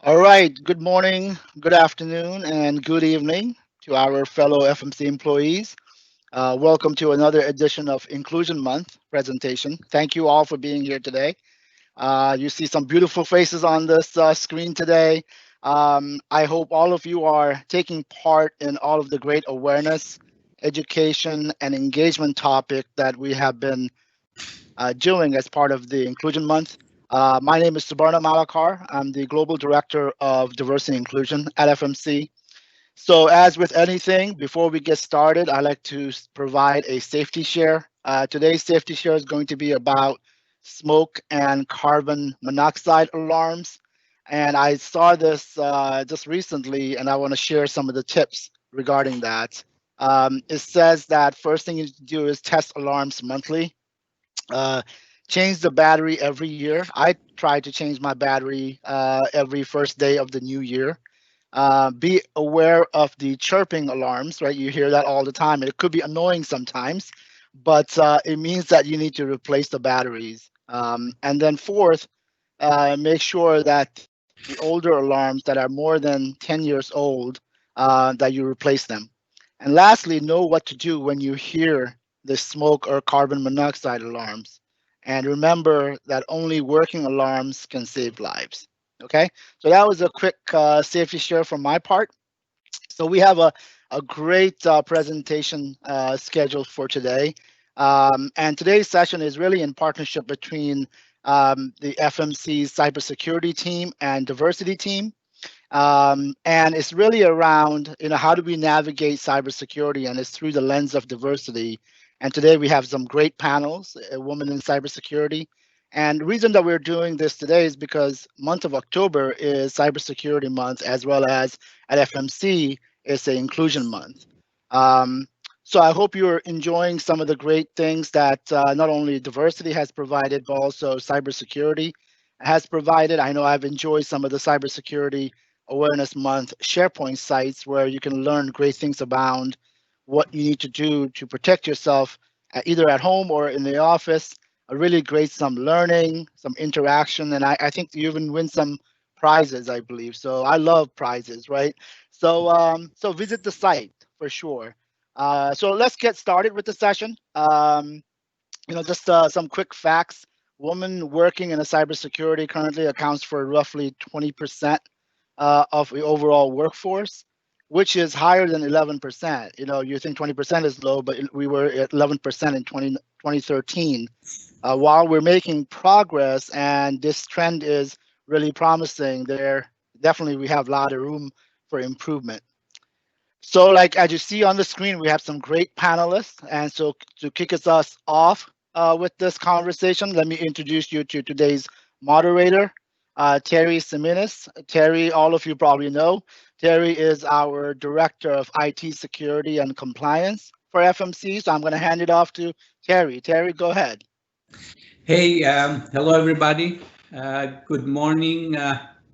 All right, good morning, good afternoon, and good evening to our fellow FMC employees. Welcome to another edition of Inclusion Month presentation. Thank you all for being here today. You see some beautiful faces on this screen today. I hope all of you are taking part in all of the great awareness, education, and engagement topic that we have been doing as part of the Inclusion Month. My name is Subarna Malakar. I'm the Global Director of Diversity and Inclusion at FMC. So as with anything, before we get started, I like to provide a safety share. Today's safety share is going to be about smoke and carbon monoxide alarms. And I saw this just recently, and I want to share some of the tips regarding that. It says that first thing you do is test alarms monthly. Uh, Change the battery every year. I try to change my battery every first day of the new year. Be aware of the chirping alarms, right? You hear that all the time. It could be annoying sometimes, but it means that you need to replace the batteries. And then fourth, make sure that the older alarms that are more than 10 years old, that you replace them. And lastly, know what to do when you hear the smoke or carbon monoxide alarms. And remember that only working alarms can save lives. Okay, so that was a quick safety share from my part. So we have a great presentation scheduled for today. And today's session is really in partnership between the FMC's cybersecurity team and diversity team. And it's really around, how do we navigate cybersecurity, and it's through the lens of diversity. And today we have some great panels, a woman in cybersecurity. And the reason that we're doing this today is because month of October is cybersecurity month, as well as at FMC, it's a inclusion month. Um, so I hope you're enjoying some of the great things that not only diversity has provided, but also cybersecurity has provided. I know I've enjoyed some of the cybersecurity Awareness Month SharePoint sites where you can learn great things about what you need to do to protect yourself either at home or in the office. A really great some learning, some interaction, and I think you even win some prizes, I believe. So I love prizes, right? So visit the site for sure. So let's get started with the session. Just some quick facts. Women working in a cybersecurity currently accounts for roughly 20% of the overall workforce, which is higher than 11%. You think 20% is low, but we were at 11% in 2013. While we're making progress and this trend is really promising, there definitely we have a lot of room for improvement. So like as you see on the screen, we have some great panelists. And so to kick us off with this conversation, let me introduce you to today's moderator, Terry Syminis. Terry, all of you probably know. Terry is our Director of IT Security and Compliance for FMC. So I'm going to hand it off to Terry. Terry, go ahead. Hey, hello everybody. Good morning,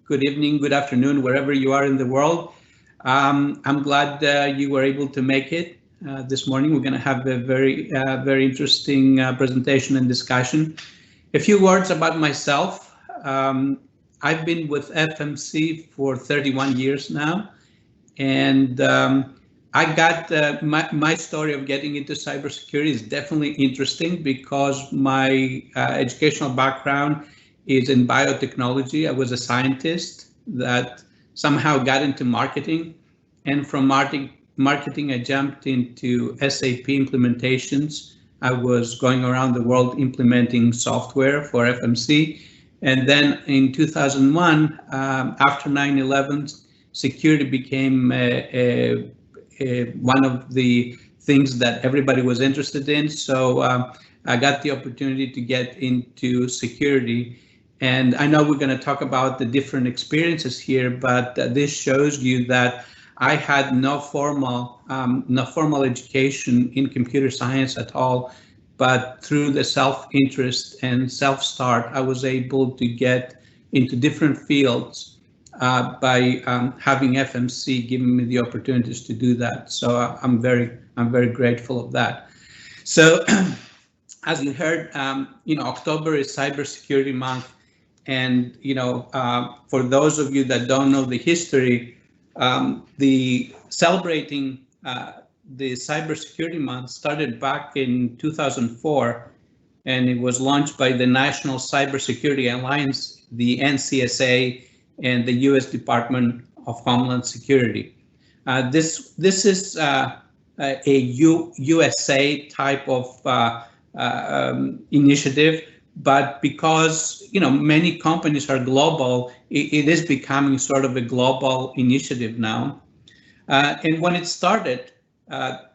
good evening, good afternoon, wherever you are in the world. I'm glad you were able to make it this morning. We're going to have a very interesting presentation and discussion. A few words about myself. I've been with FMC for 31 years now, and I got my story of getting into cybersecurity is definitely interesting because my educational background is in biotechnology. I was a scientist that somehow got into marketing, and from marketing I jumped into SAP implementations. I was going around the world implementing software for FMC, and then in 2001, after 9/11, security became one of the things that everybody was interested in. So I got the opportunity to get into security. And I know we're going to talk about the different experiences here, but this shows you that I had no formal education in computer science at all. But through the self-interest and self-start, I was able to get into different fields by having FMC giving me the opportunities to do that. So I'm very grateful of that. So as you heard, October is Cybersecurity Month, And for those of you that don't know the history, the celebrating the Cybersecurity Month started back in 2004, and it was launched by the National Cybersecurity Alliance, the NCSA, and the U.S. Department of Homeland Security. This is a USA type of initiative, but because many companies are global, it is becoming sort of a global initiative now. And when it started, back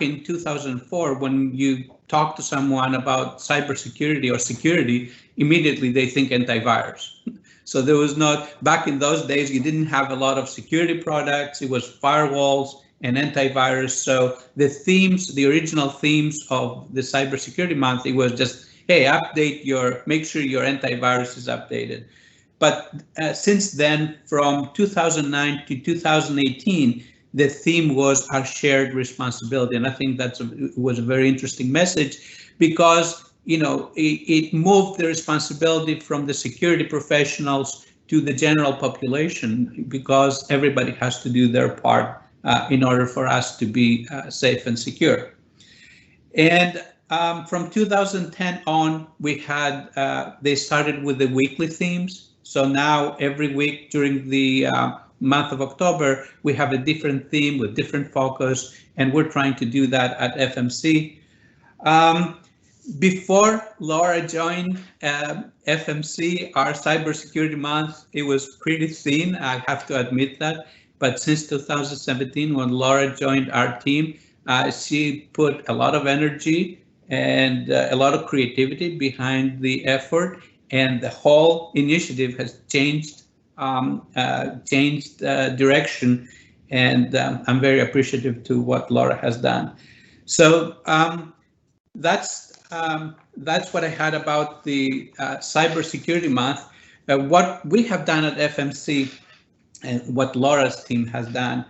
in 2004, when you talk to someone about cybersecurity or security, immediately they think antivirus. So there was not, back in those days, you didn't have a lot of security products. It was firewalls and antivirus. So the themes, the original themes of the Cybersecurity Month, it was just, hey, make sure your antivirus is updated. But since then, from 2009 to 2018, the theme was our shared responsibility. And I think was a very interesting message, because it moved the responsibility from the security professionals to the general population, because everybody has to do their part in order for us to be safe and secure. And from 2010 on, we had they started with the weekly themes. So now every week during the month of October, we have a different theme with different focus, and we're trying to do that at FMC. Before Laura joined FMC, our Cybersecurity Month, it was pretty thin, I have to admit that. But since 2017, when Laura joined our team, she put a lot of energy and a lot of creativity behind the effort, and the whole initiative has changed direction, and I'm very appreciative to what Laura has done. So that's what I had about the Cybersecurity Month. What we have done at FMC and what Laura's team has done,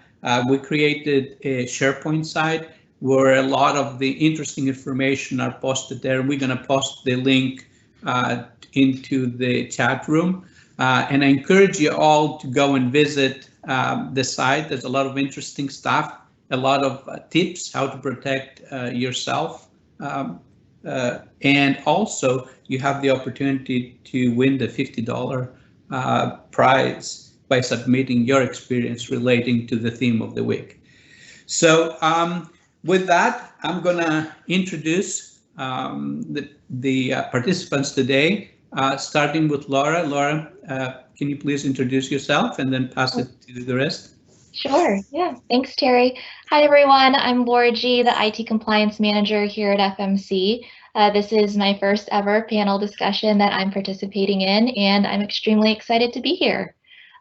we created a SharePoint site where a lot of the interesting information are posted there. We're going to post the link into the chat room. And I encourage you all to go and visit the site. There's a lot of interesting stuff, a lot of tips how to protect yourself. And also, you have the opportunity to win the $50 prize by submitting your experience relating to the theme of the week. So with that, I'm going to introduce the participants today, starting with Laura. Laura, can you please introduce yourself and then pass it to the rest? Sure, yeah, thanks, Terry. Hi, everyone. I'm Laura G., the IT Compliance Manager here at FMC. This is my first ever panel discussion that I'm participating in, and I'm extremely excited to be here.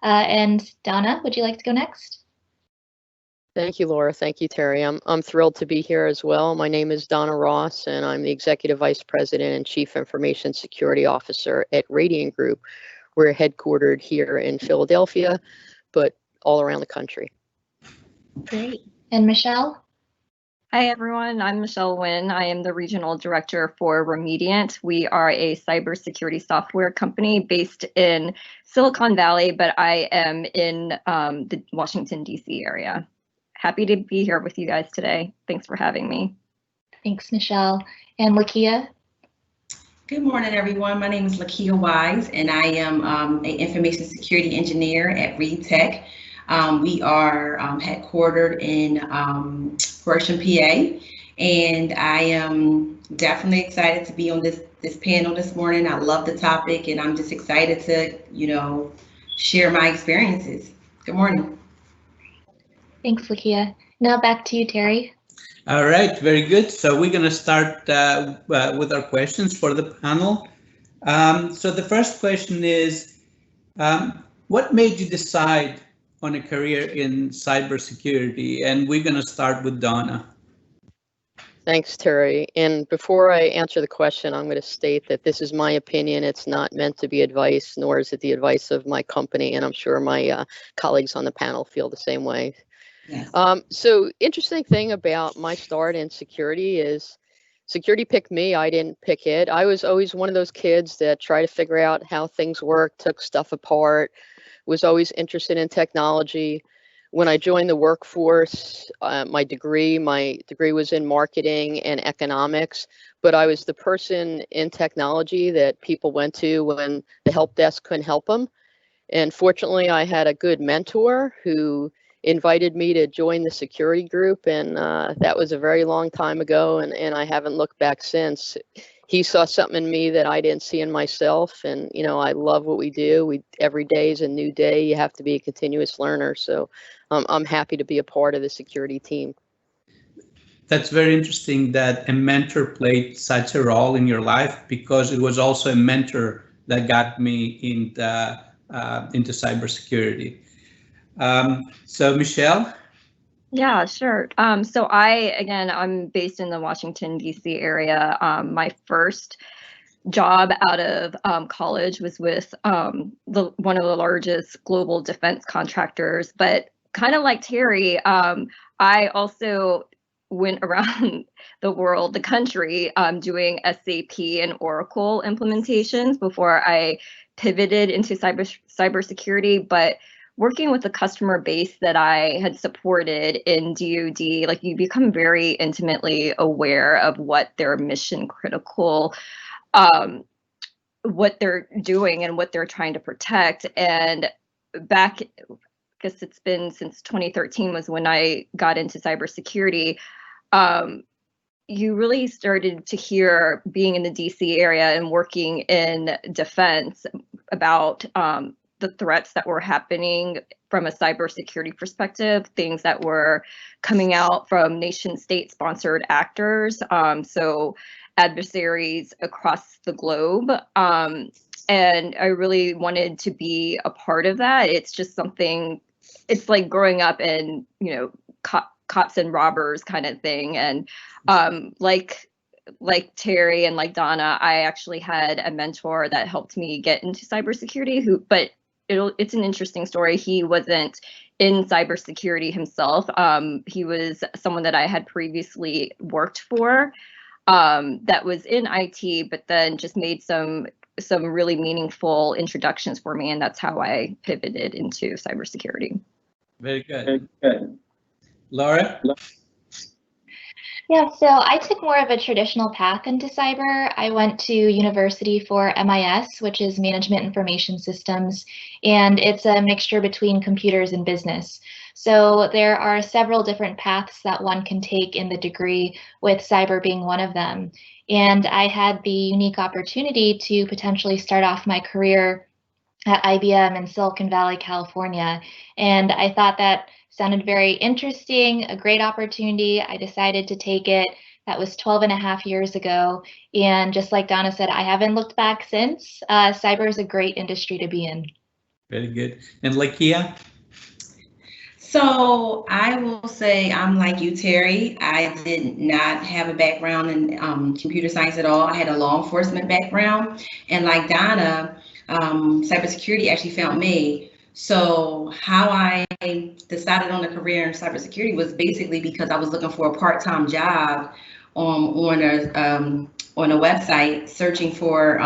And Donna, would you like to go next? Thank you, Laura. Thank you, Terry. I'm thrilled to be here as well. My name is Donna Ross, and I'm the Executive Vice President and Chief Information Security Officer at Radiant Group. We're headquartered here in Philadelphia, but all around the country. Great. And Michelle? Hi, everyone. I'm Michelle Nguyen. I am the Regional Director for Remediant. We are a cybersecurity software company based in Silicon Valley, but I am in the Washington, D.C. area. Happy to be here with you guys today. Thanks for having me. Thanks, Michelle. And Lakia? Good morning, everyone. My name is Lakia Wise, and I am an information security engineer at Reed Tech. We are headquartered in Horsham, PA, and I am definitely excited to be on this panel this morning. I love the topic, and I'm just excited to, share my experiences. Good morning. Thanks, Lakia. Now back to you, Terry. All right, very good. So we're going to start with our questions for the panel. So the first question is, what made you decide on a career in cybersecurity? And we're going to start with Donna. Thanks, Terry. And before I answer the question, I'm going to state that this is my opinion. It's not meant to be advice, nor is it the advice of my company. And I'm sure my colleagues on the panel feel the same way. Yes. So interesting thing about my start in security is security picked me. I didn't pick it. I was always one of those kids that try to figure out how things work, took stuff apart, was always interested in technology. When I joined the workforce, my degree was in marketing and economics, but I was the person in technology that people went to when the help desk couldn't help them. And fortunately, I had a good mentor who invited me to join the security group, and that was a very long time ago, and I haven't looked back since. He saw something in me that I didn't see in myself, and I love what we do. Every day is a new day. You have to be a continuous learner, so I'm happy to be a part of the security team. That's very interesting that a mentor played such a role in your life, because it was also a mentor that got me into cybersecurity. So Michelle? Yeah, sure. So I'm based in the Washington, D.C. area. My first job out of college was with one of the largest global defense contractors. But kind of like Terry, I also went around the country, doing SAP and Oracle implementations before I pivoted into cybersecurity. But working with the customer base that I had supported in DoD, like, you become very intimately aware of what their mission critical, what they're doing and what they're trying to protect. And back, I guess it's been since 2013 was when I got into cybersecurity. You really started to hear, being in the DC area and working in defense, about the threats that were happening from a cybersecurity perspective, things that were coming out from nation state sponsored actors, so adversaries across the globe. And I really wanted to be a part of that. It's just something, it's like growing up in, cops and robbers kind of thing. And like Terry and like Donna, I actually had a mentor that helped me get into cybersecurity, but it's an interesting story. He wasn't in cybersecurity himself. He was someone that I had previously worked for, that was in IT, but then just made some really meaningful introductions for me, and that's how I pivoted into cybersecurity. Very good. Laura? Yeah, so I took more of a traditional path into cyber. I went to university for MIS, which is Management Information Systems, and it's a mixture between computers and business. So there are several different paths that one can take in the degree, with cyber being one of them. And I had the unique opportunity to potentially start off my career at IBM in Silicon Valley, California. And I thought that sounded very interesting, a great opportunity. I decided to take it. That was 12.5 years ago. And just like Donna said, I haven't looked back since. Cyber is a great industry to be in. Very good. And Lakia? So I will say I'm like you, Terry. I did not have a background in computer science at all. I had a law enforcement background. And like Donna, cybersecurity actually found me. So how I decided on a career in cybersecurity was basically because I was looking for a part-time job on a website, searching for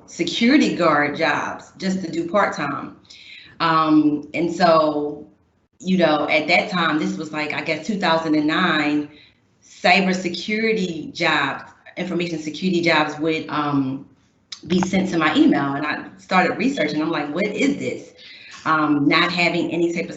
security guard jobs just to do part-time. And so, at that time, this was like, I guess, 2009, cybersecurity jobs, information security jobs would be sent to my email. And I started researching. I'm like, what is this? Not having any type of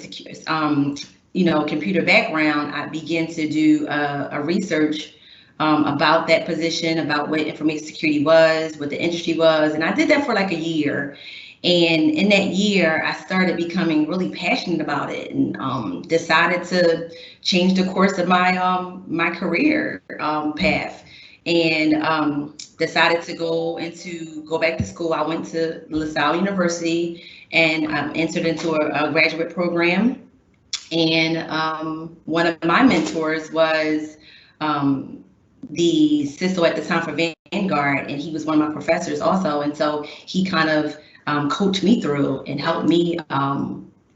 computer background, I began to do a research about that position, about what information security was, what the industry was. And I did that for like a year. And in that year, I started becoming really passionate about it, and decided to change the course of my my career path, and decided to go back to school. I went to LaSalle University and entered into a graduate program. And one of my mentors was the CISO at the time for Vanguard, and he was one of my professors also. And so he kind of coached me through and helped me,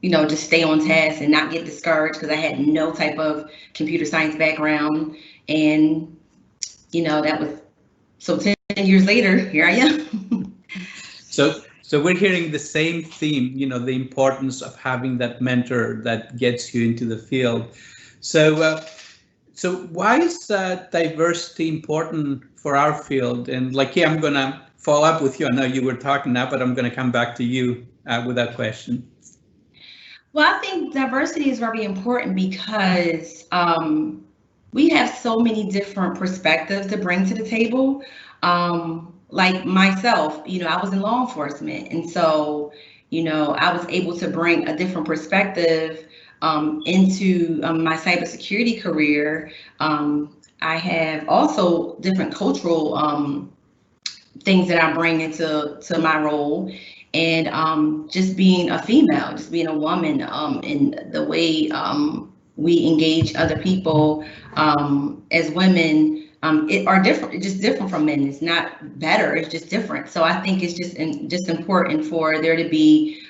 just stay on task and not get discouraged, because I had no type of computer science background. And that was, so 10 years later, here I am. So we're hearing the same theme, the importance of having that mentor that gets you into the field. So why is diversity important for our field? And I'm going to follow up with you. I know you were talking now, but I'm going to come back to you with that question. Well, I think diversity is very important because we have so many different perspectives to bring to the table. Like myself, I was in law enforcement. And so, I was able to bring a different perspective into my cybersecurity career. I have also different cultural things that I bring into my role. And just being a female, just being a woman, in the way we engage other people as women are different. It's just different from men. It's not better. It's just different. So I think it's just important for there to be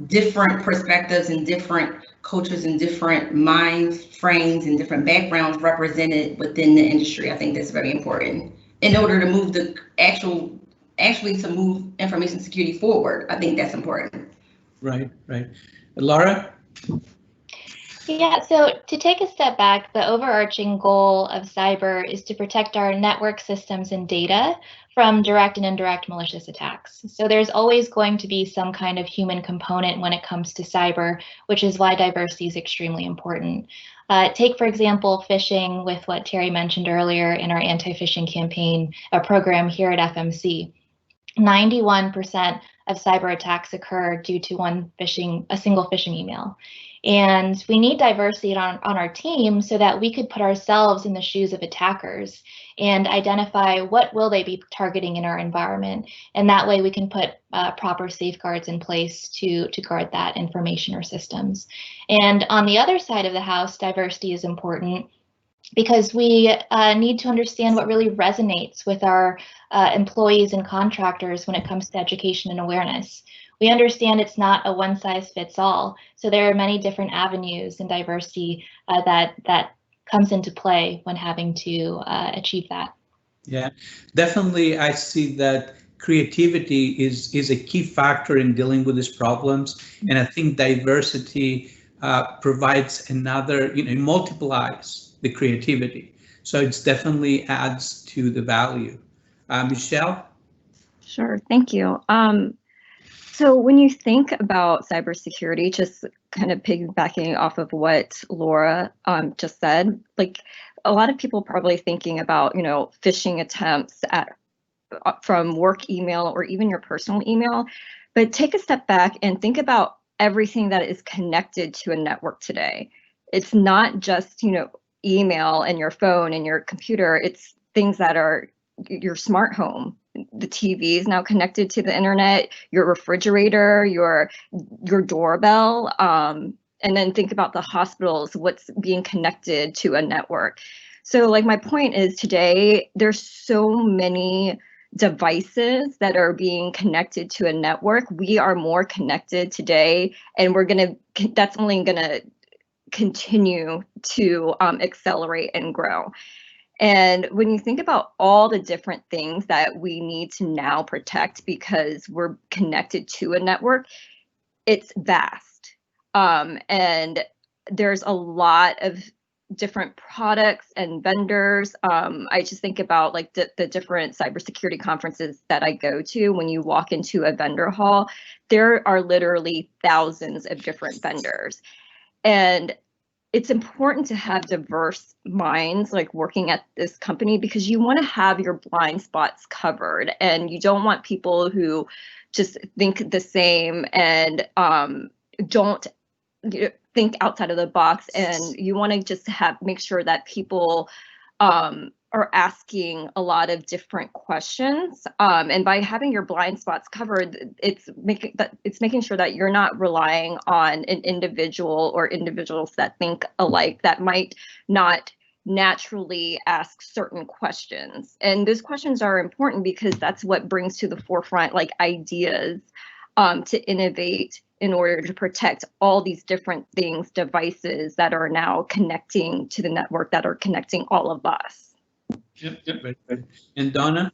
different perspectives and different cultures and different minds, frames, and different backgrounds represented within the industry. I think that's very important in order to move the actually to move information security forward. I think that's important. Right. Laura? Yeah, so to take a step back, the overarching goal of cyber is to protect our network systems and data from direct and indirect malicious attacks. So there's always going to be some kind of human component when it comes to cyber, which is why diversity is extremely important. Take, for example, phishing, with what Terry mentioned earlier in our anti-phishing campaign, a program here at FMC. 91% of cyber attacks occur due to a single phishing email. And we need diversity on our team so that we could put ourselves in the shoes of attackers and identify what will they be targeting in our environment. And that way we can put proper safeguards in place to guard that information or systems. And on the other side of the house, diversity is important because we need to understand what really resonates with our employees and contractors when it comes to education and awareness. We understand it's not a one-size-fits-all, so there are many different avenues and diversity that comes into play when having to achieve that. Yeah, definitely. I see that creativity is a key factor in dealing with these problems, and I think diversity provides another, it multiplies the creativity. So it's definitely adds to the value. Michelle? Sure, thank you. So when you think about cybersecurity, just kind of piggybacking off of what Laura just said, like a lot of people probably thinking about, phishing attempts from work email or even your personal email, but take a step back and think about everything that is connected to a network today. It's not just, email and your phone and your computer. It's things that are your smart home. The TV is now connected to the internet, your refrigerator, your doorbell, and then think about the hospitals, what's being connected to a network. So like my point is today, there's so many devices that are being connected to a network. We are more connected today, and that's only gonna continue to accelerate and grow. And when you think about all the different things that we need to now protect because we're connected to a network, it's vast. And there's a lot of different products and vendors. I just think about like the different cybersecurity conferences that I go to. When you walk into a vendor hall, there are literally thousands of different vendors. And it's important to have diverse minds like working at this company because you want to have your blind spots covered, and you don't want people who just think the same and don't think outside of the box. And you want to just make sure that people are asking a lot of different questions, and by having your blind spots covered, it's making sure that you're not relying on an individual or individuals that think alike that might not naturally ask certain questions. And those questions are important because that's what brings to the forefront like ideas to innovate in order to protect all these different things, devices that are now connecting to the network that are connecting all of us. Yep. Very good. And Donna?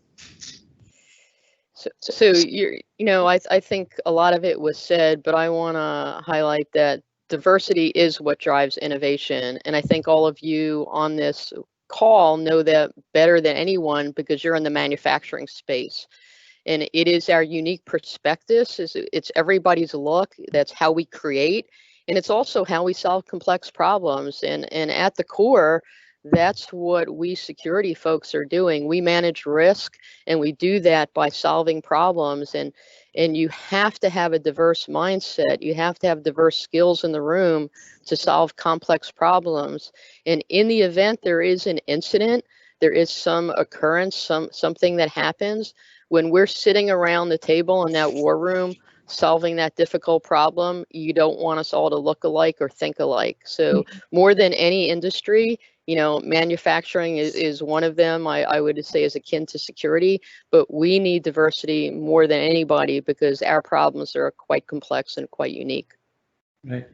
So I think a lot of it was said, but I want to highlight that diversity is what drives innovation. And I think all of you on this call know that better than anyone because you're in the manufacturing space. And it is our unique perspectives. It's everybody's look. That's how we create. And it's also how we solve complex problems. And at the core, that's what we security folks are doing. We manage risk, and we do that by solving problems. And you have to have a diverse mindset. You have to have diverse skills in the room to solve complex problems. And in the event there is an incident, there is some occurrence, something that happens, when we're sitting around the table in that war room solving that difficult problem, you don't want us all to look alike or think alike. So more than any industry, manufacturing is one of them, I would say is akin to security, but we need diversity more than anybody because our problems are quite complex and quite unique. Right.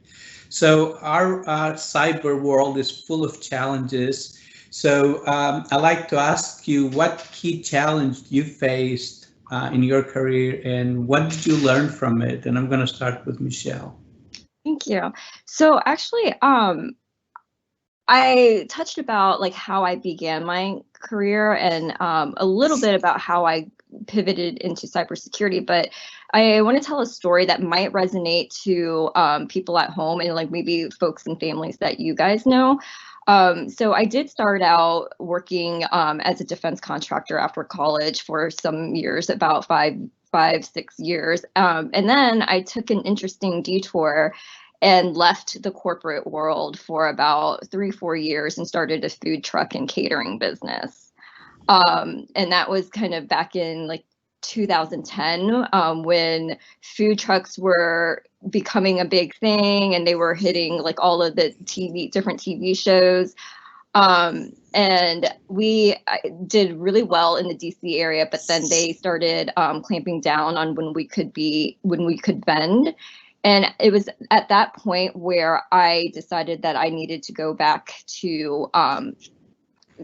So our cyber world is full of challenges. So I'd like to ask you what key challenge you faced in your career and what did you learn from it? And I'm going to start with Michelle. Thank you. So actually, I touched about like how I began my career and a little bit about how I pivoted into cybersecurity, but I want to tell a story that might resonate to people at home and like maybe folks and families that you guys know. So I did start out working as a defense contractor after college for some years, about 6 years. And then I took an interesting detour and left the corporate world for about 3-4 years and started a food truck and catering business. And that was kind of back in like 2010 when food trucks were becoming a big thing and they were hitting like all of the different TV shows. And we did really well in the DC area, but then they started clamping down on when we could vend. And it was at that point where I decided that I needed to go back to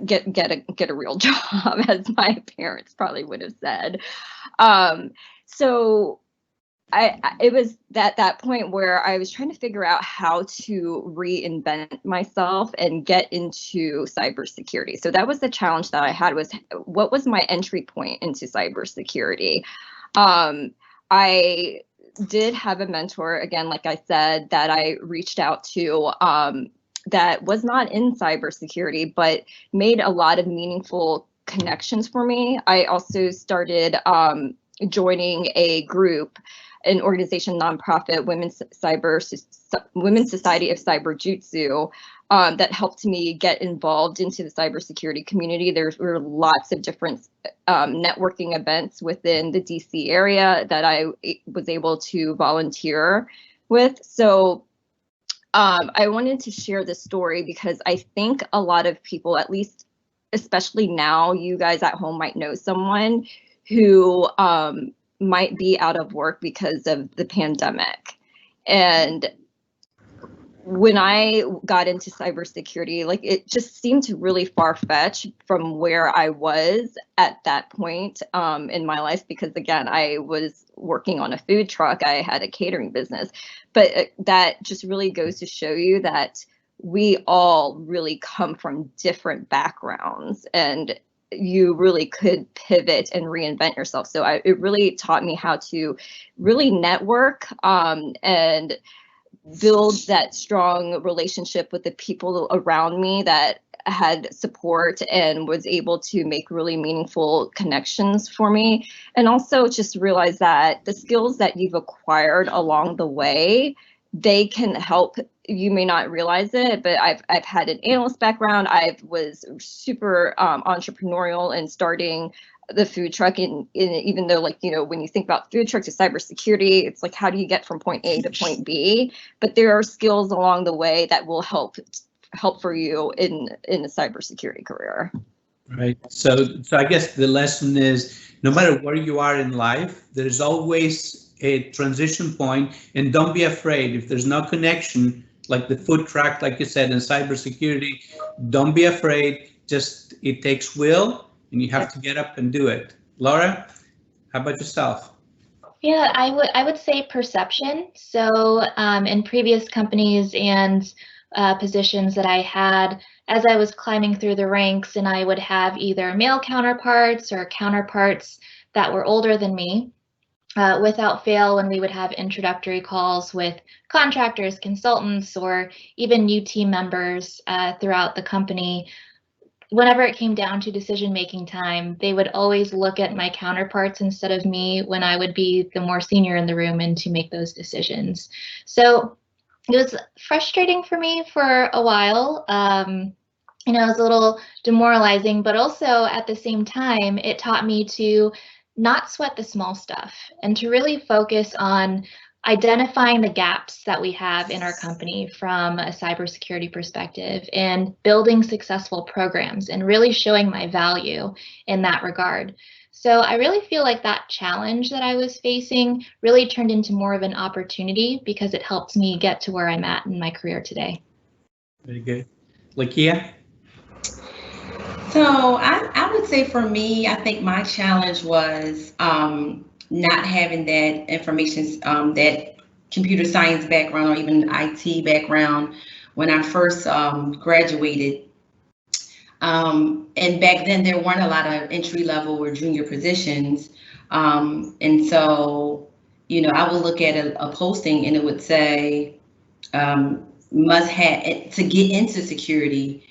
get a real job, as my parents probably would have said. So it was at that point where I was trying to figure out how to reinvent myself and get into cybersecurity. So that was the challenge that I had, was what was my entry point into cybersecurity? I did have a mentor, again, like I said, that I reached out to that was not in cybersecurity, but made a lot of meaningful connections for me. I also started joining a group, an organization, nonprofit, Women's Society of Cyber Jutsu, that helped me get involved into the cybersecurity community. There were lots of different networking events within the DC area that I was able to volunteer with. So I wanted to share this story because I think a lot of people, at least, especially now, you guys at home might know someone who might be out of work because of the pandemic. And when I got into cybersecurity, like, it just seemed really far-fetched from where I was at that point in my life, because again, I was working on a food truck, I had a catering business, but that just really goes to show you that we all really come from different backgrounds, and you really could pivot and reinvent yourself. So it really taught me how to really network and build that strong relationship with the people around me that had support and was able to make really meaningful connections for me. And also just realize that the skills that you've acquired along the way, they can help. You may not realize it, but I've had an analyst background. I was super entrepreneurial in starting the food truck, and even though, like, you know, when you think about food truck to cybersecurity, it's like, how do you get from point A to point B? But there are skills along the way that will help for you in a cybersecurity career. Right. So I guess the lesson is, no matter where you are in life, there's always a transition point, and don't be afraid. If there's no connection, like the food truck, like you said, in cybersecurity, don't be afraid. just, it takes will, and you have to get up and do it. Laura, how about yourself? Yeah, I would say perception. So in previous companies and positions that I had, as I was climbing through the ranks, and I would have either male counterparts or counterparts that were older than me, without fail, when we would have introductory calls with contractors, consultants, or even new team members throughout the company, whenever it came down to decision-making time, they would always look at my counterparts instead of me when I would be the more senior in the room and to make those decisions. So it was frustrating for me for a while. You know, it was a little demoralizing, but also at the same time, it taught me to not sweat the small stuff and to really focus on identifying the gaps that we have in our company from a cybersecurity perspective and building successful programs and really showing my value in that regard. So I really feel like that challenge that I was facing really turned into more of an opportunity because it helped me get to where I'm at in my career today. Very good. Lakia? So I would say for me, I think my challenge was not having that information, that computer science background or even IT background when I first graduated. And back then there weren't a lot of entry level or junior positions. And so, you know, I would look at a posting and it would say, must have, to get into security,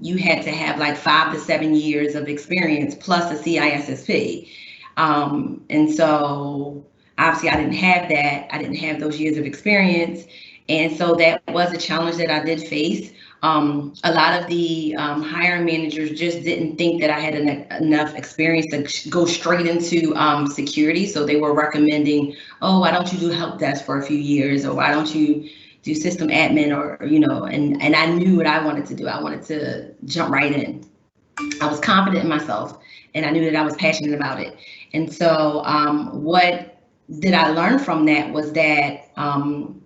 you had to have like 5 to 7 years of experience plus a CISSP. And so obviously I didn't have that. I didn't have those years of experience. And so that was a challenge that I did face. A lot of the hiring managers just didn't think that I had enough experience to go straight into security. So they were recommending, oh, why don't you do help desk for a few years? Or why don't you do system admin? Or, you know, and I knew what I wanted to do. I wanted to jump right in. I was confident in myself and I knew that I was passionate about it. And so what did I learn from that was that, and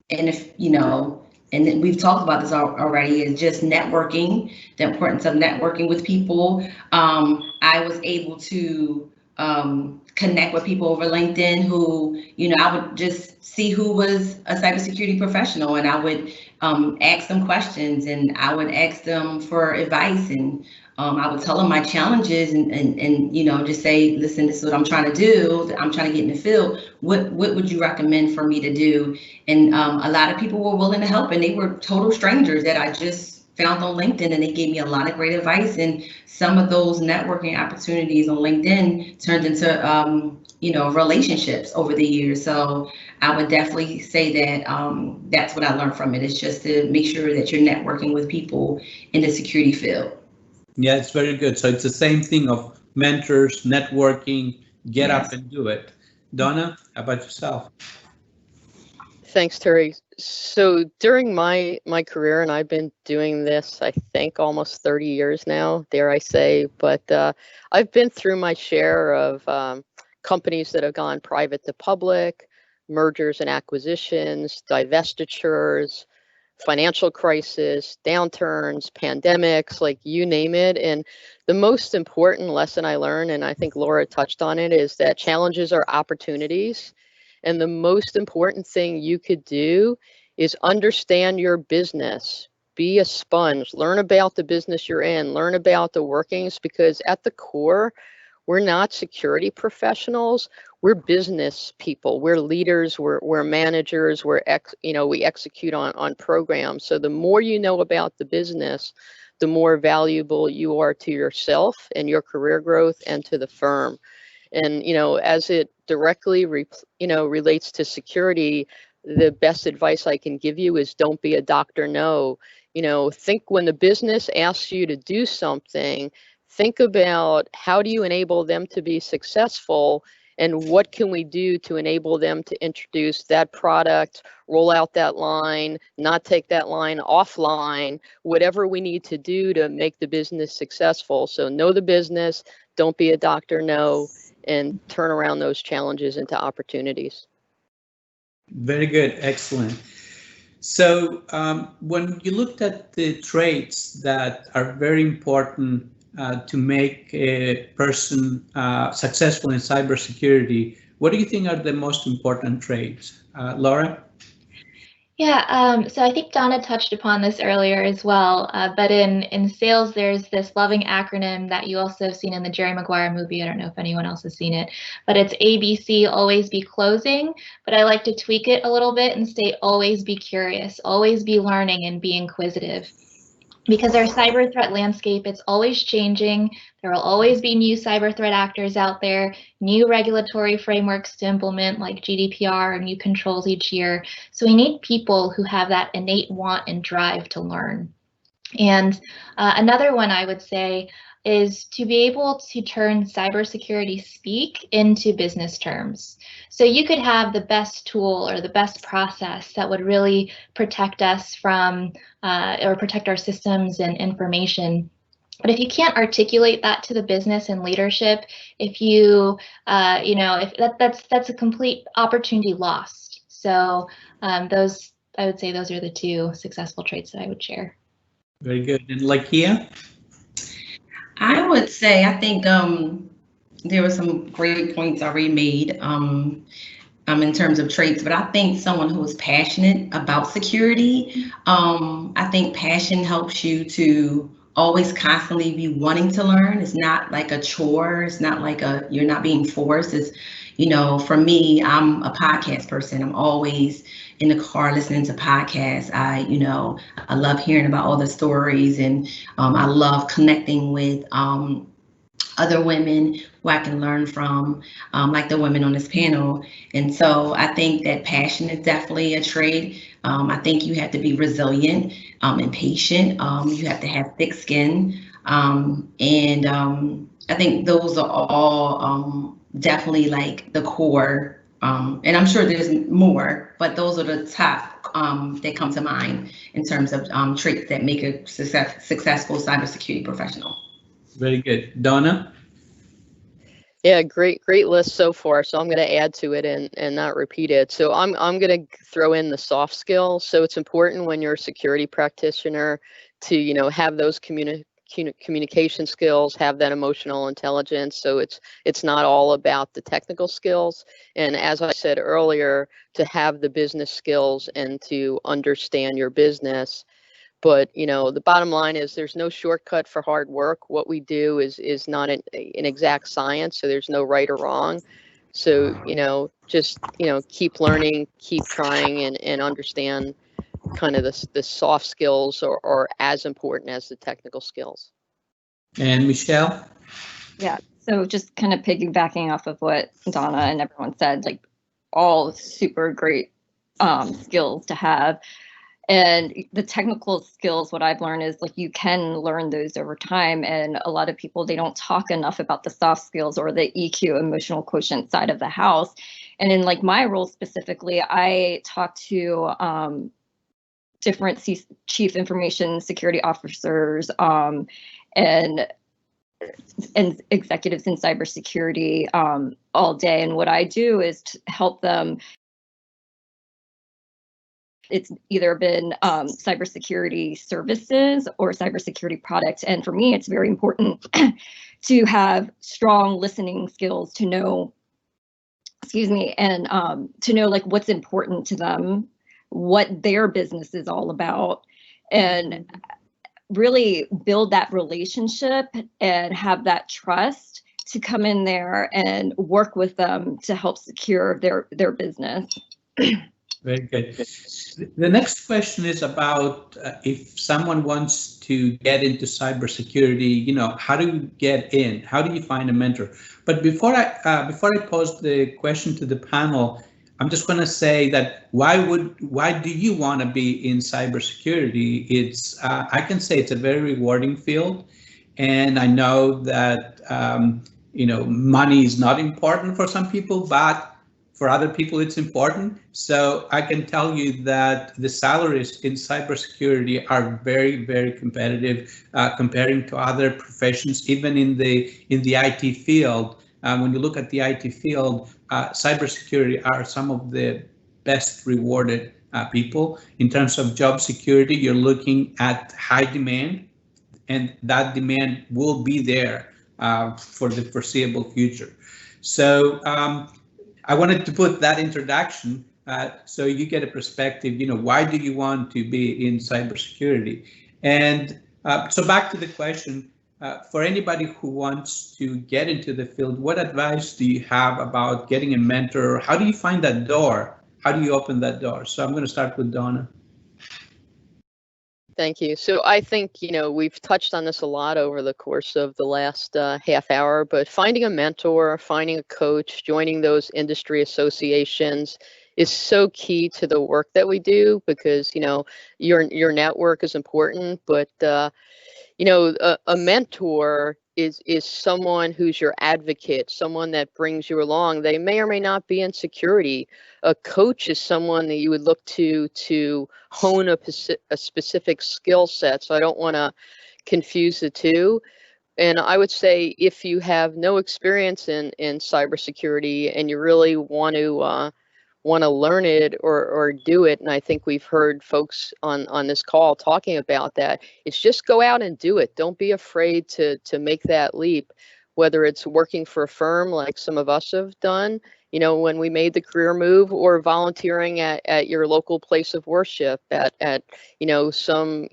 if, you know, and we've talked about this already, is just networking, the importance of networking with people. I was able to connect with people over LinkedIn who, you know, I would just see who was a cybersecurity professional and I would ask them questions and I would ask them for advice and I would tell them my challenges and you know, just say, listen, this is what I'm trying to do. I'm trying to get in the field. What would you recommend for me to do? And a lot of people were willing to help and they were total strangers that I just found on LinkedIn and they gave me a lot of great advice. And some of those networking opportunities on LinkedIn turned into, you know, relationships over the years. So I would definitely say that that's what I learned from it. It's just to make sure that you're networking with people in the security field. Yeah, it's very good. So it's the same thing of mentors, networking, get Yes. up and do it. Donna, how about yourself? Thanks, Terry. So during my career, and I've been doing this, I think, almost 30 years now, dare I say, but I've been through my share of companies that have gone private to public, mergers and acquisitions, divestitures, financial crisis, downturns, pandemics, like you name it. And the most important lesson I learned, and I think Laura touched on it, is that challenges are opportunities. And the most important thing you could do is understand your business, be a sponge, learn about the business you're in, learn about the workings, because at the core, we're not security professionals. We're business people. We're leaders. We're managers. We execute on programs. So the more you know about the business, the more valuable you are to yourself and your career growth and to the firm. And you know, as it directly relates to security, the best advice I can give you is don't be a doctor no. You know, think when the business asks you to do something, think about how do you enable them to be successful and what can we do to enable them to introduce that product, roll out that line, not take that line offline, whatever we need to do to make the business successful. So know the business, don't be a doctor no, and turn around those challenges into opportunities. Very good. Excellent. So when you looked at the traits that are very important to make a person successful in cybersecurity, what do you think are the most important traits? Laura? Yeah, so I think Donna touched upon this earlier as well, but in sales, there's this loving acronym that you also have seen in the Jerry Maguire movie. I don't know if anyone else has seen it, but it's ABC, always be closing, but I like to tweak it a little bit and say always be curious, always be learning and be inquisitive. Because our cyber threat landscape, it's always changing. There will always be new cyber threat actors out there, new regulatory frameworks to implement like GDPR and new controls each year. So we need people who have that innate want and drive to learn. And another one I would say is to be able to turn cybersecurity speak into business terms. So you could have the best tool or the best process that would really protect us from or protect our systems and information. But if you can't articulate that to the business and leadership, if you, if that's a complete opportunity lost. So I would say those are the two successful traits that I would share. Very good. And Lakia? I would say, I think there were some great points already made in terms of traits, but I think someone who is passionate about security, I think passion helps you to always constantly be wanting to learn. It's not like a chore. It's not like you're not being forced. It's, for me, I'm a podcast person. I'm always in the car listening to podcasts. I love hearing about all the stories, and I love connecting with other women who I can learn from, like the women on this panel. And so I think that passion is definitely a trait. I think you have to be resilient and patient. You have to have thick skin. And I think those are all definitely like the core. And I'm sure there's more, but those are the top that come to mind in terms of traits that make a successful cybersecurity professional. Very good. Donna? Yeah, great list so far. So I'm going to add to it and not repeat it. So I'm going to throw in the soft skills. So it's important when you're a security practitioner to, have those communication skills, have that emotional intelligence. So it's not all about the technical skills. And as I said earlier, to have the business skills and to understand your business. But, the bottom line is there's no shortcut for hard work. What we do is not an exact science, so there's no right or wrong. So, just, keep learning, keep trying, and understand kind of the soft skills are as important as the technical skills. And Michelle? Yeah, so just kind of piggybacking off of what Donna and everyone said, like all super great skills to have. And the technical skills, what I've learned is like you can learn those over time. And a lot of people, they don't talk enough about the soft skills or the EQ, emotional quotient side of the house. And in like my role specifically, I talk to different chief information security officers and executives in cybersecurity all day. And what I do is to help them. It's either been cybersecurity services or cybersecurity products. And for me, it's very important to have strong listening skills to know, and to know like what's important to them, what their business is all about, and really build that relationship and have that trust to come in there and work with them to help secure their business. Very good. The next question is about if someone wants to get into cybersecurity, how do you get in? How do you find a mentor? But before I pose the question to the panel, I'm just going to say that why do you want to be in cybersecurity? I can say it's a very rewarding field, and I know that money is not important for some people, but for other people, it's important. So I can tell you that the salaries in cybersecurity are very, very competitive comparing to other professions, even in the IT field. When you look at the IT field, cybersecurity are some of the best rewarded people. In terms of job security, you're looking at high demand, and that demand will be there for the foreseeable future. So I wanted to put that introduction so you get a perspective, why do you want to be in cybersecurity? And so back to the question, for anybody who wants to get into the field, what advice do you have about getting a mentor? How do you find that door? How do you open that door? So I'm going to start with Donna. Thank you. So I think, we've touched on this a lot over the course of the last half hour, but finding a mentor, finding a coach, joining those industry associations is so key to the work that we do, because, your network is important, but, a mentor is someone who's your advocate, someone that brings you along. They may or may not be in security. A coach is someone that you would look to hone a specific skill set. So I don't want to confuse the two. And I would say if you have no experience in cybersecurity and you really want to learn it or do it, and I think we've heard folks on this call talking about that, it's just go out and do it. Don't be afraid to make that leap, whether it's working for a firm like some of us have done, when we made the career move, or volunteering at your local place of worship, at some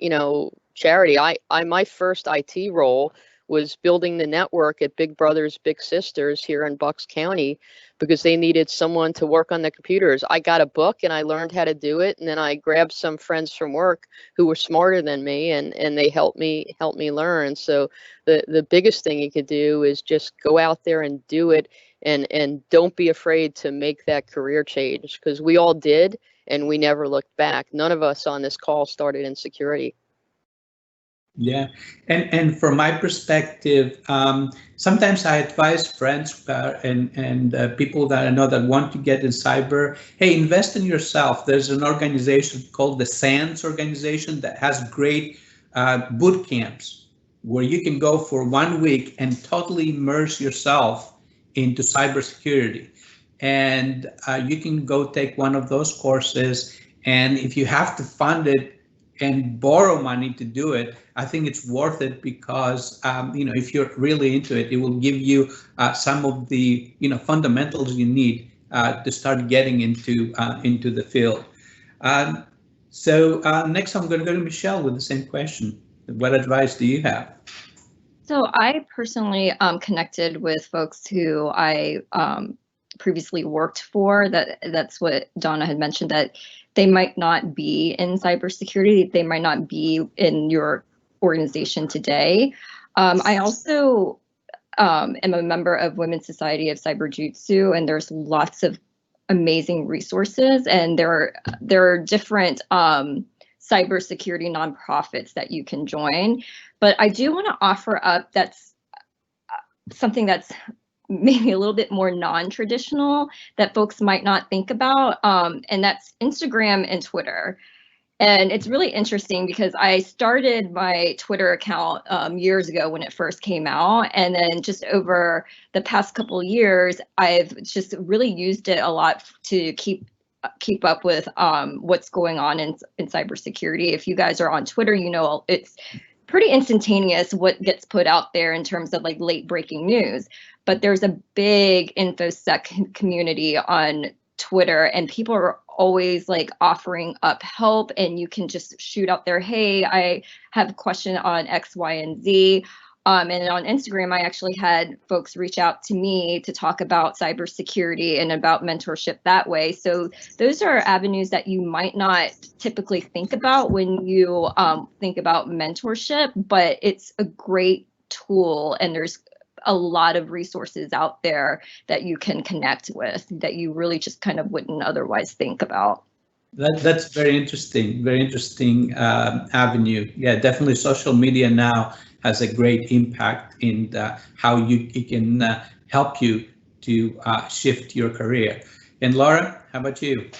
charity. My first IT role was building the network at Big Brothers Big Sisters here in Bucks County, because they needed someone to work on the computers. I got a book and I learned how to do it, and then I grabbed some friends from work who were smarter than me, and they helped me learn. So the biggest thing you could do is just go out there and do it, and don't be afraid to make that career change, because we all did and we never looked back. None of us on this call started in security. Yeah, and from my perspective, sometimes I advise friends and people that I know that want to get in cyber, hey, invest in yourself. There's an organization called the SANS organization that has great boot camps where you can go for 1 week and totally immerse yourself into cybersecurity. And you can go take one of those courses, and if you have to fund it and borrow money to do it, I think it's worth it, because if you're really into it, it will give you some of the fundamentals you need to start getting into the field. So next I'm going to go to Michelle with the same question. What advice do you have? So I personally connected with folks who I previously worked for. That's what Donna had mentioned, that they might not be in cybersecurity. They might not be in your organization today. I also am a member of Women's Society of Cyber Jutsu, and there's lots of amazing resources, and there are different cybersecurity nonprofits that you can join. But I do want to offer up that's something that's maybe a little bit more non-traditional that folks might not think about, and that's Instagram and Twitter. And it's really interesting because I started my Twitter account years ago when it first came out, and then just over the past couple of years, I've just really used it a lot to keep up with what's going on in cybersecurity. If you guys are on Twitter, it's pretty instantaneous what gets put out there in terms of like late breaking news. But there's a big InfoSec community on Twitter, and people are always like offering up help, and you can just shoot out there, hey, I have a question on X, Y, and Z. And on Instagram, I actually had folks reach out to me to talk about cybersecurity and about mentorship that way. So those are avenues that you might not typically think about when you think about mentorship, but it's a great tool, and there's a lot of resources out there that you can connect with that you really just kind of wouldn't otherwise think about. That's very interesting avenue. Yeah, definitely social media now has a great impact in how it can help you to shift your career. And Laura, how about you?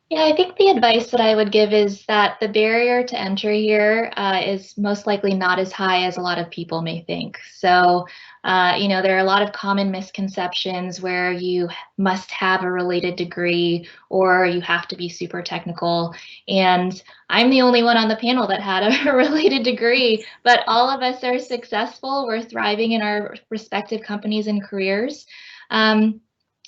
Yeah, I think the advice that I would give is that the barrier to entry here is most likely not as high as a lot of people may think. So There are a lot of common misconceptions where you must have a related degree or you have to be super technical. And I'm the only one on the panel that had a related degree, but all of us are successful. We're thriving in our respective companies and careers.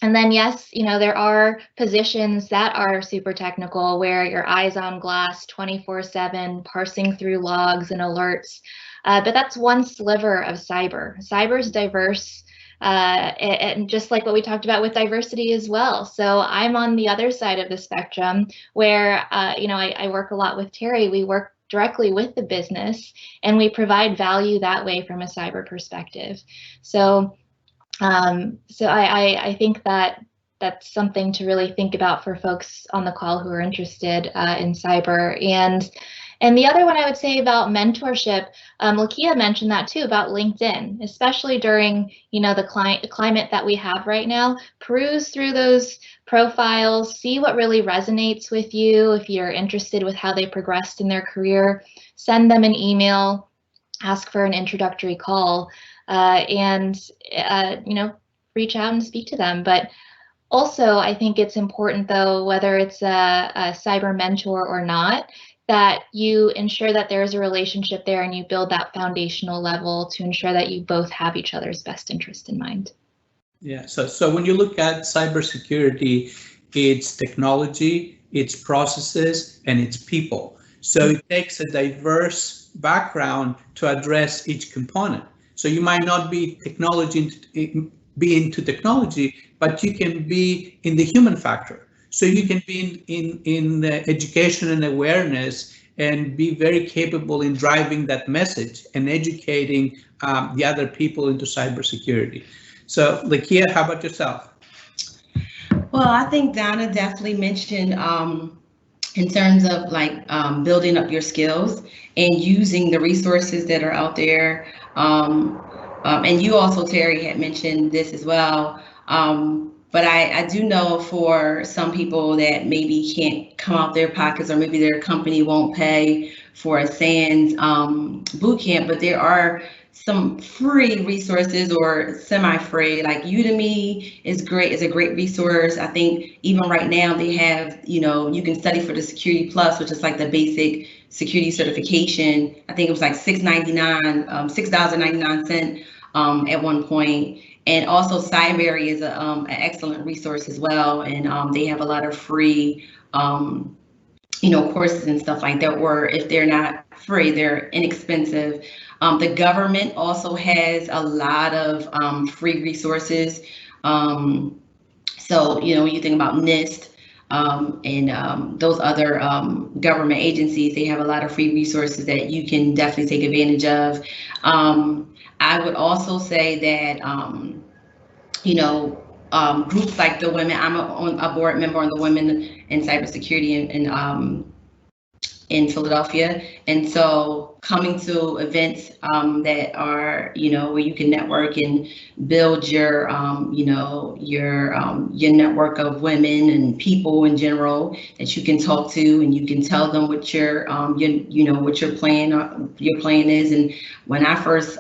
And then, yes, there are positions that are super technical where your eyes on glass 24/7, parsing through logs and alerts. But that's one sliver of cyber. Cyber is diverse, and just like what we talked about with diversity as well. So I'm on the other side of the spectrum where, I work a lot with Terry. We work directly with the business and we provide value that way from a cyber perspective. So I think that that's something to really think about for folks on the call who are interested in cyber. And the other one I would say about mentorship, Lakia mentioned that too, about LinkedIn, especially during the climate that we have right now. Peruse through those profiles, see what really resonates with you. If you're interested with how they progressed in their career, send them an email, ask for an introductory call. And reach out and speak to them. But also, I think it's important, though, whether it's a cyber mentor or not, that you ensure that there's a relationship there and you build that foundational level to ensure that you both have each other's best interest in mind. Yeah, so when you look at cybersecurity, it's technology, it's processes, and it's people. So it takes a diverse background to address each component. So you might not be into technology, but you can be in the human factor. So you can be in the education and awareness and be very capable in driving that message and educating the other people into cybersecurity. So Lakia, how about yourself? Well, I think Donna definitely mentioned in terms of building up your skills and using the resources that are out there. And you also, Terry, had mentioned this as well. But I do know for some people that maybe can't come out their pockets, or maybe their company won't pay for a SANS boot camp, but there are some free resources or semi-free, like Udemy is great, is a great resource. I think even right now they have, you can study for the Security Plus, which is like the basic security certification. I think it was like $6.99 at one point. And also Cyber is an excellent resource as well. And they have a lot of free, courses and stuff like that, or if they're not free, they're inexpensive. The government also has a lot of free resources. So, when you think about NIST and those other government agencies, they have a lot of free resources that you can definitely take advantage of. I would also say that, groups like the Women, I'm a board member on the Women in Cybersecurity in Philadelphia. And so coming to events that are, where you can network and build your, your network of women and people in general that you can talk to, and you can tell them what your what your plan is. And when I first,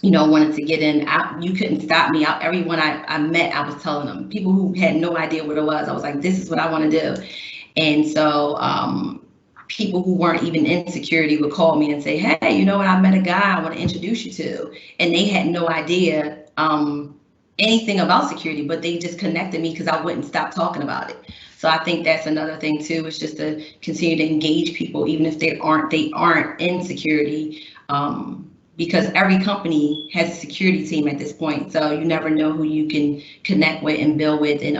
wanted to get in, you couldn't stop me. Everyone I met, I was telling them, people who had no idea what it was, I was like, this is what I want to do. And so people who weren't even in security would call me and say, hey, you know what, I met a guy I want to introduce you to. And they had no idea anything about security, but they just connected me because I wouldn't stop talking about it. So I think that's another thing too, is just to continue to engage people, even if they aren't in security. Because every company has a security team at this point. So you never know who you can connect with and build with and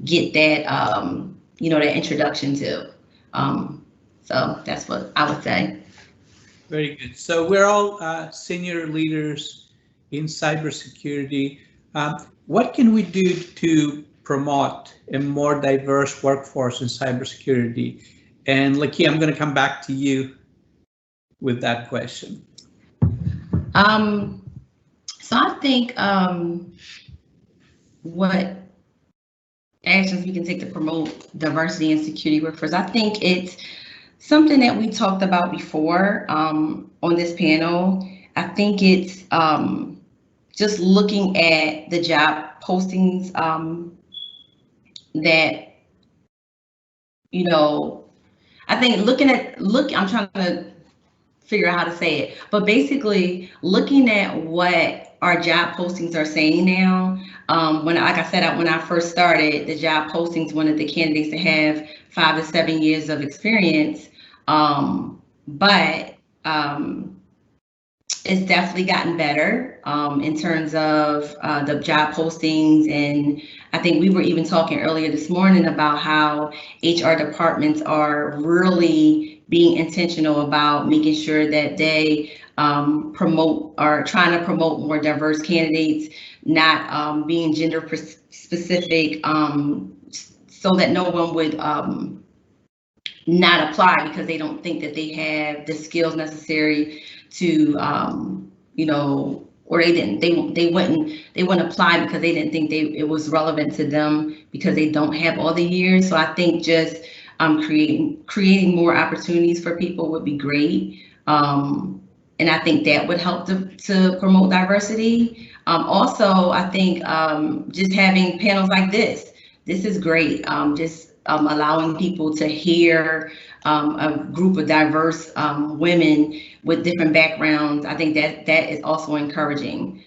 get that, that introduction to. So that's what I would say. Very good. So we're all senior leaders in cybersecurity. What can we do to promote a more diverse workforce in cybersecurity? And Lakia, I'm going to come back to you with that question. So I think what actions we can take to promote diversity and security workforce, I think it's something that we talked about before on this panel. I think it's just looking at the job postings that, you know, I think I'm trying to figure out how to say it, but basically looking at what our job postings are saying now. When, like I said, when I first started, the job postings wanted the candidates to have 5 to 7 years of experience, but it's definitely gotten better in terms of the job postings. And I think we were even talking earlier this morning about how HR departments are really being intentional about making sure that they trying to promote more diverse candidates, not being gender specific, so that no one would not apply because they don't think that they have the skills necessary to, you know, or they wouldn't apply because they didn't think it was relevant to them because they don't have all the years. So I think just creating more opportunities for people would be great. And I think that would help to promote diversity. Also, I think just having panels like this is great. Allowing people to hear a group of diverse women with different backgrounds. I think that is also encouraging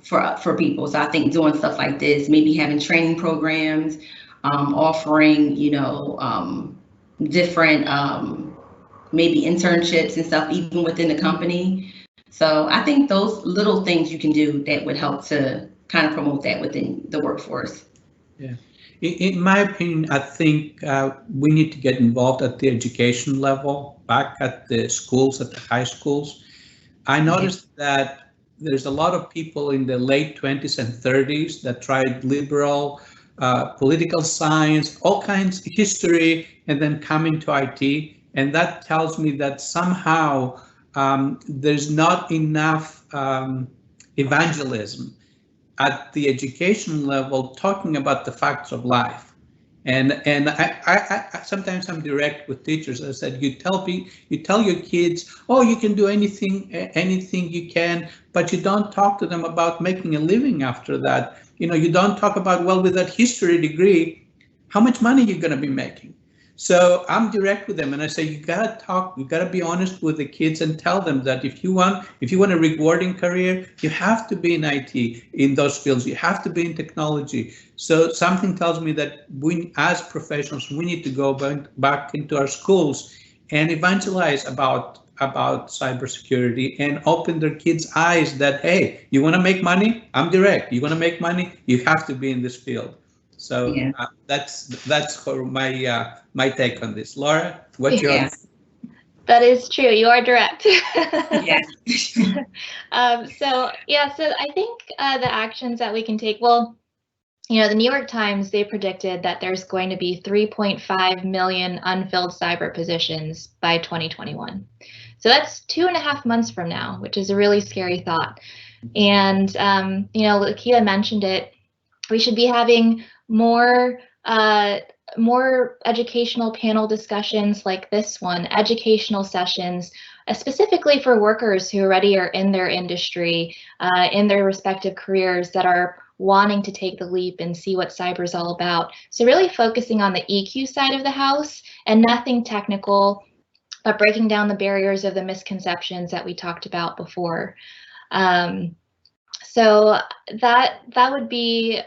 for people. So I think doing stuff like this, maybe having training programs, offering, you know, different maybe internships and stuff, even within the company. So I think those little things you can do that would help to kind of promote that within the workforce. Yeah. In my opinion, I think we need to get involved at the education level, back at the schools, at the high schools. I noticed that there's a lot of people in the late 20s and 30s that tried liberal, political science, all kinds of history, and then come into IT. And that tells me that somehow there's not enough evangelism at the education level, talking about the facts of life. And I sometimes I'm direct with teachers. I said, you tell your kids, oh, you can do anything you can, but you don't talk to them about making a living after that. You know, you don't talk about, well, with that history degree, how much money you're going to be making. So I'm direct with them, and I say, you gotta talk, you gotta be honest with the kids and tell them that if you want a rewarding career, you have to be in IT, in those fields, you have to be in technology. So something tells me that we, as professionals, we need to go back into our schools and evangelize about cybersecurity and open their kids' eyes that, hey, you want to make money? I'm direct. You want to make money? You have to be in this field. So yeah. That's my take on this. Laura, what's your? That is true. You are direct. Yes. So I think the actions that we can take. Well, you know, the New York Times, they predicted that there's going to be 3.5 million unfilled cyber positions by 2021. So that's 2.5 months from now, which is a really scary thought. And you know, Lakia mentioned it. We should be having more educational panel discussions like this one, educational sessions, specifically for workers who already are in their industry, in their respective careers, that are wanting to take the leap and see what cyber is all about. So really focusing on the EQ side of the house and nothing technical, but breaking down the barriers of the misconceptions that we talked about before. So that would be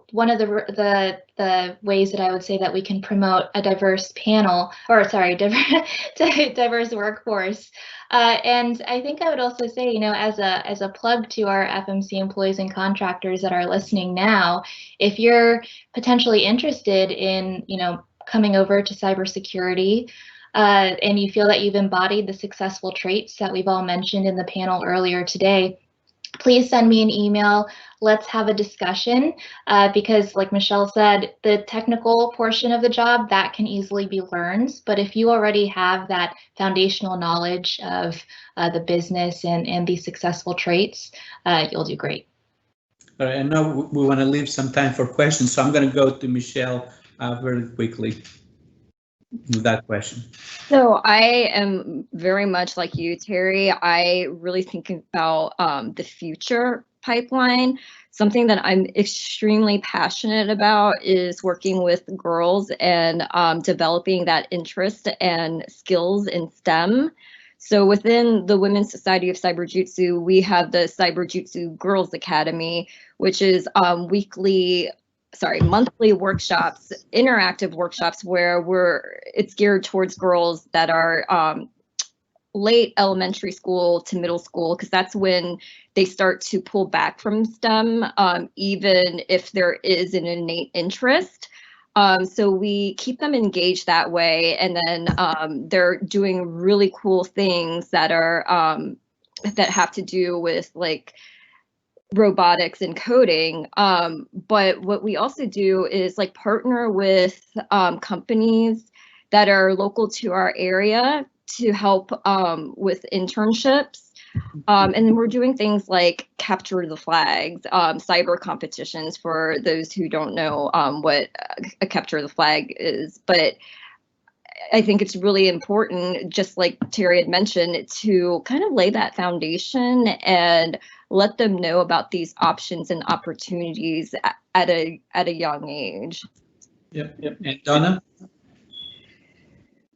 one of the ways that I would say that we can promote a diverse panel, or sorry, diverse workforce. And I think I would also say, you know, as a plug to our FMC employees and contractors that are listening now, if you're potentially interested in, you know, coming over to cybersecurity, and you feel that you've embodied the successful traits that we've all mentioned in the panel earlier today, please send me an email. Let's have a discussion, because like Michelle said, the technical portion of the job, that can easily be learned. But if you already have that foundational knowledge of the business and these successful traits, you'll do great. All right, I know we want to leave some time for questions, so I'm going to go to Michelle very quickly with that question. So I am very much like you, Terry. I really think about the future pipeline. Something that I'm extremely passionate about is working with girls and developing that interest and skills in STEM. So within the Women's Society of Cyber Jutsu, we have the Cyber Jutsu Girls Academy, which is monthly workshops, interactive workshops where it's geared towards girls that are late elementary school to middle school, because that's when they start to pull back from STEM, even if there is an innate interest. So we keep them engaged that way, and then they're doing really cool things that are that have to do with like robotics and coding. But what we also do is like partner with companies that are local to our area to help with internships. And then we're doing things like capture the flags, cyber competitions for those who don't know what a capture the flag is. But I think it's really important, just like Terry had mentioned, to kind of lay that foundation and let them know about these options and opportunities at a young age. Yep. And Donna?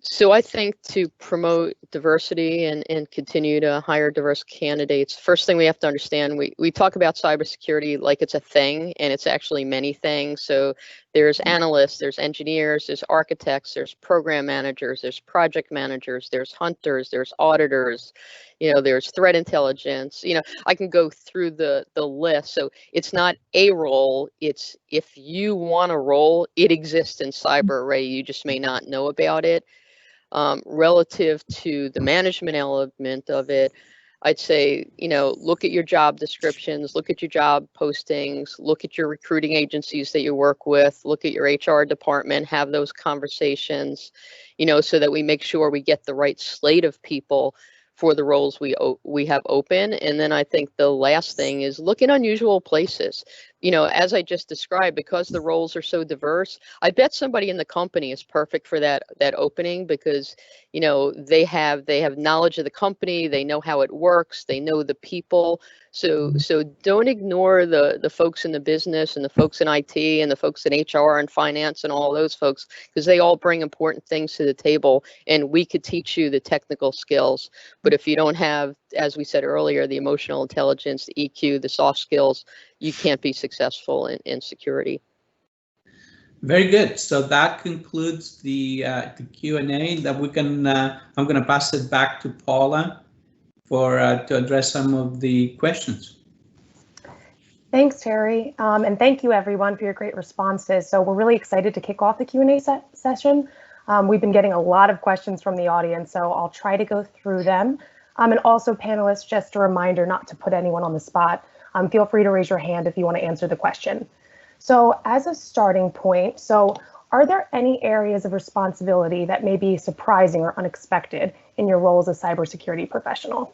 So I think to promote diversity and continue to hire diverse candidates, first thing we have to understand, we talk about cybersecurity like it's a thing, and it's actually many things. So there's analysts, there's engineers, there's architects, there's program managers, there's project managers, there's hunters, there's auditors, there's threat intelligence. I can go through the list. So it's not a role, it's if you want a role, it exists in cyber, right? You just may not know about it. Relative to the management element of it, I'd say, look at your job descriptions, look at your job postings, look at your recruiting agencies that you work with, look at your HR department, have those conversations, so that we make sure we get the right slate of people for the roles we have open. And then I think the last thing is look in unusual places. As I just described, because the roles are so diverse, I bet somebody in the company is perfect for that opening, because they have knowledge of the company, they know how it works, they know the people. So don't ignore the folks in the business and the folks in IT and the folks in HR and finance and all those folks, because they all bring important things to the table, and we could teach you the technical skills. But if you don't have, as we said earlier, the emotional intelligence, the EQ, the soft skills, you can't be successful in security. Very good. So that concludes the Q&A that we can. I'm going to pass it back to Paula to address some of the questions. Thanks, Terry, and thank you everyone for your great responses. So we're really excited to kick off the Q&A session. We've been getting a lot of questions from the audience, so I'll try to go through them. And also, panelists, just a reminder not to put anyone on the spot. Feel free to raise your hand if you want to answer the question. So as a starting point, are there any areas of responsibility that may be surprising or unexpected in your role as a cybersecurity professional?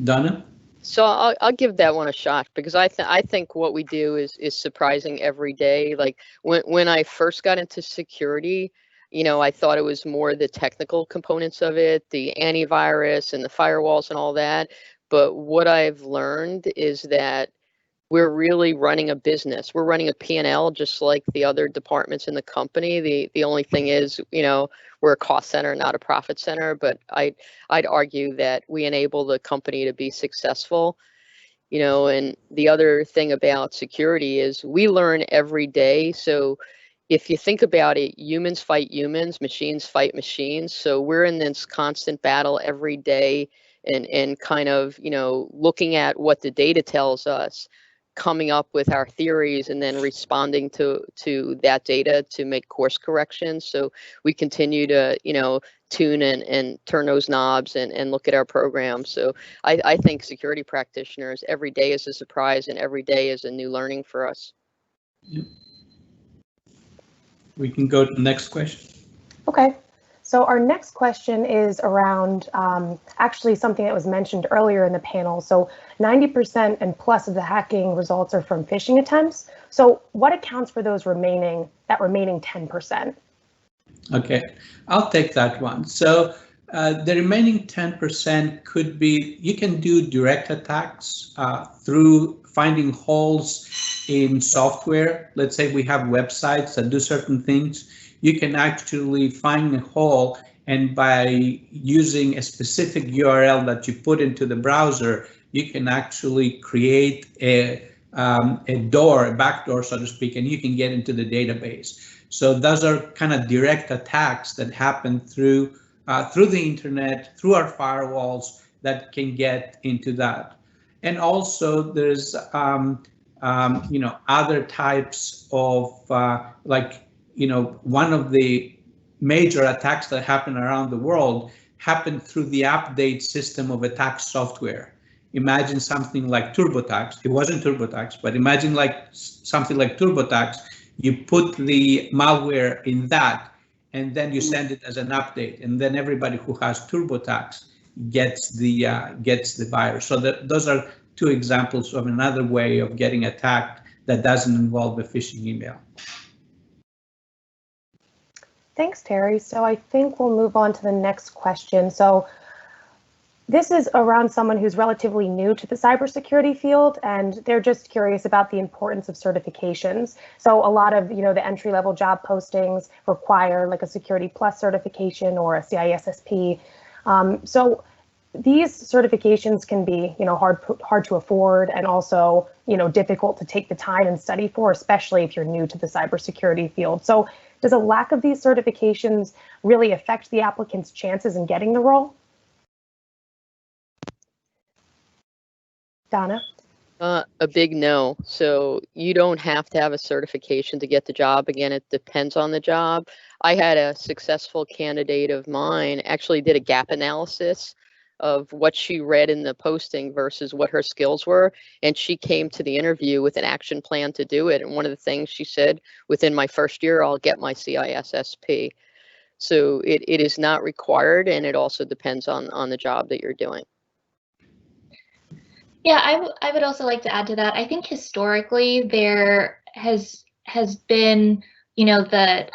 Donna? So I'll give that one a shot, because I think what we do is surprising every day. Like when I first got into security, I thought it was more the technical components of it, the antivirus and the firewalls and all that. But what I've learned is that we're really running a business. We're running a P&L just like the other departments in the company. The only thing is, we're a cost center, not a profit center. But I'd argue that we enable the company to be successful. And the other thing about security is we learn every day. So if you think about it, humans fight humans, machines fight machines. So we're in this constant battle every day, and kind of, looking at what the data tells us, coming up with our theories, and then responding to that data to make course corrections. So we continue to, tune and turn those knobs and look at our programs. So I think security practitioners, every day is a surprise, and every day is a new learning for us. Yep. We can go to the next question. Okay. So our next question is around actually something that was mentioned earlier in the panel. So 90% and plus of the hacking results are from phishing attempts. So what accounts for those remaining 10%? Okay, I'll take that one. So The remaining 10% could be, you can do direct attacks through finding holes in software. Let's say we have websites that do certain things. You can actually find a hole, and by using a specific URL that you put into the browser, you can actually create a door, a backdoor, so to speak, and you can get into the database. So those are kind of direct attacks that happen through the internet, through our firewalls, that can get into that. And also there's other types of one of the major attacks that happen around the world happen through the update system of attack software. Imagine something like TurboTax. It wasn't TurboTax, but imagine something like TurboTax. You put the malware in that, and then you send it as an update, and then everybody who has TurboTax gets the virus. So those are two examples of another way of getting attacked that doesn't involve a phishing email. Thanks, Terry. So I think we'll move on to the next question. So this is around someone who's relatively new to the cybersecurity field, and they're just curious about the importance of certifications. So a lot of, the entry-level job postings require like a Security Plus certification or a CISSP. So these certifications can be, hard to afford, and also, difficult to take the time and study for, especially if you're new to the cybersecurity field. So does a lack of these certifications really affect the applicant's chances in getting the role? Donna? A big no. So you don't have to have a certification to get the job. Again, it depends on the job. I had a successful candidate of mine actually did a gap analysis of what she read in the posting versus what her skills were. And she came to the interview with an action plan to do it. And one of the things she said, within my first year, I'll get my CISSP. So it is not required, and it also depends on the job that you're doing. Yeah, I would also like to add to that. I think historically there has been, that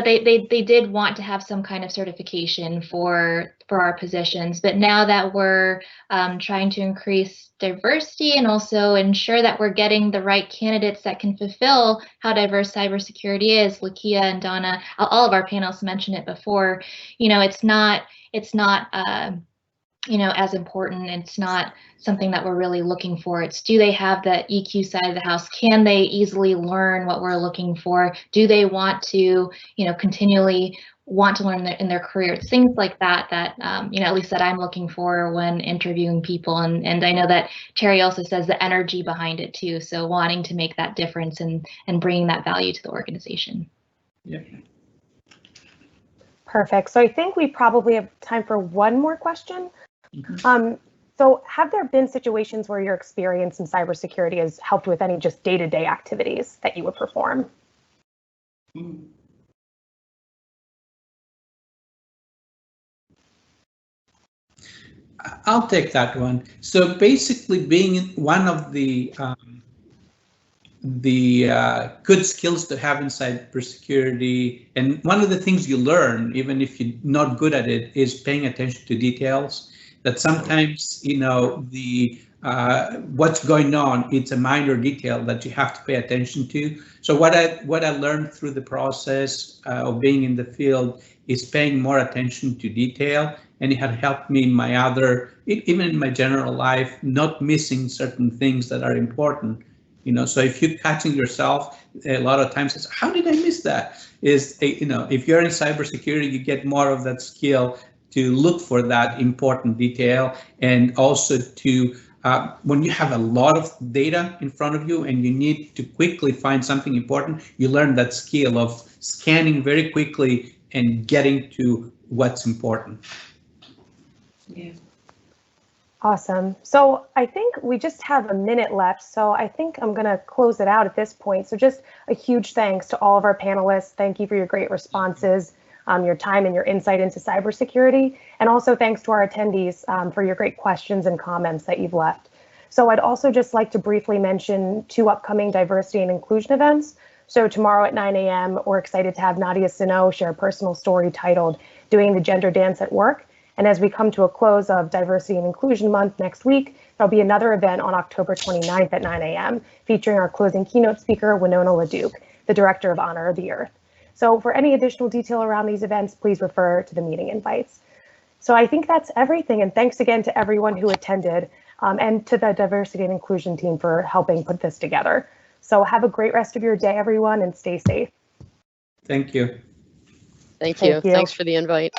they did want to have some kind of certification for our positions, but now that we're trying to increase diversity and also ensure that we're getting the right candidates that can fulfill how diverse cybersecurity is, Lakia and Donna, all of our panelists mentioned it before. It's not as important. It's not something that we're really looking for. It's, do they have the EQ side of the house? Can they easily learn what we're looking for? Do they want to, continually want to learn in their career? It's things like that, at least that I'm looking for when interviewing people. And I know that Terry also says the energy behind it too. So wanting to make that difference and bringing that value to the organization. Yeah. Perfect. So I think we probably have time for one more question. So have there been situations where your experience in cybersecurity has helped with any just day-to-day activities that you would perform? I'll take that one. So basically, being one of the good skills to have in cybersecurity, and one of the things you learn, even if you're not good at it, is paying attention to details. That sometimes, what's going on, it's a minor detail that you have to pay attention to. So what I learned through the process of being in the field is paying more attention to detail, and it had helped me in my even in my general life, not missing certain things that are important. So if you're catching yourself, a lot of times it's, how did I miss that? If you're in cybersecurity, you get more of that skill to look for that important detail, and also to when you have a lot of data in front of you and you need to quickly find something important, you learn that skill of scanning very quickly and getting to what's important. Yeah. Awesome. So I think we just have a minute left. So I think I'm going to close it out at this point. So just a huge thanks to all of our panelists. Thank you for your great responses, your time and your insight into cybersecurity. And also thanks to our attendees for your great questions and comments that you've left. So I'd also just like to briefly mention 2 upcoming diversity and inclusion events. So tomorrow at 9 a.m., we're excited to have Nadia Sino share a personal story titled Doing the Gender Dance at Work. And as we come to a close of Diversity and Inclusion Month next week, there'll be another event on October 29th at 9 a.m. featuring our closing keynote speaker, Winona LaDuke, the Director of Honor of the Earth. So for any additional detail around these events, please refer to the meeting invites. So I think that's everything. And thanks again to everyone who attended and to the Diversity and Inclusion team for helping put this together. So have a great rest of your day, everyone, and stay safe. Thank you. Thank you. Thanks for the invite.